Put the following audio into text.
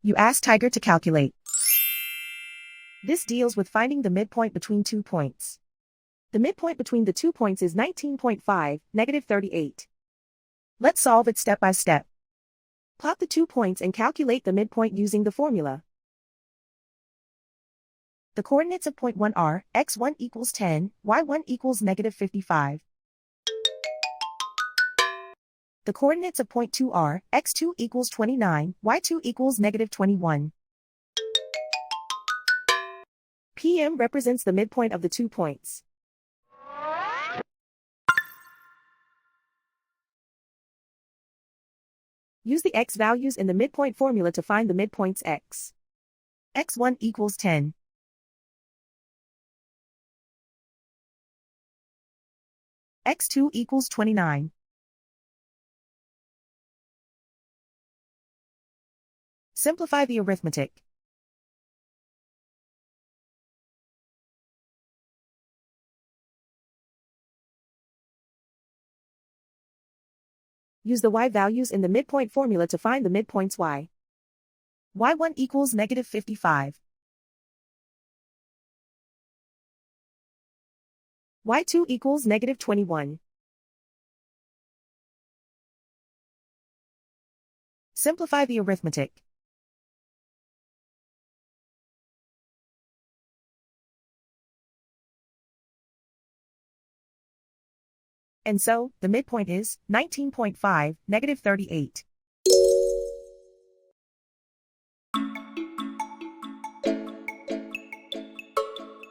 You ask Tiger to calculate. This deals with finding the midpoint between 2 points. The midpoint between the 2 points is 19.5, -38. Let's solve it step by step. Plot the 2 points and calculate the midpoint using the formula. The coordinates of point 1 are x1 equals 10, y1 equals -55. The coordinates of point 2 are x2 equals 29, y2 equals -21. PM represents the midpoint of the 2 points. Use the x values in the midpoint formula to find the midpoints x. x1 equals 10. x2 equals 29. Simplify the arithmetic. Use the y values in the midpoint formula to find the midpoints y. y1 equals -55. y2 equals -21. Simplify the arithmetic. And so, the midpoint is 19.5, -38.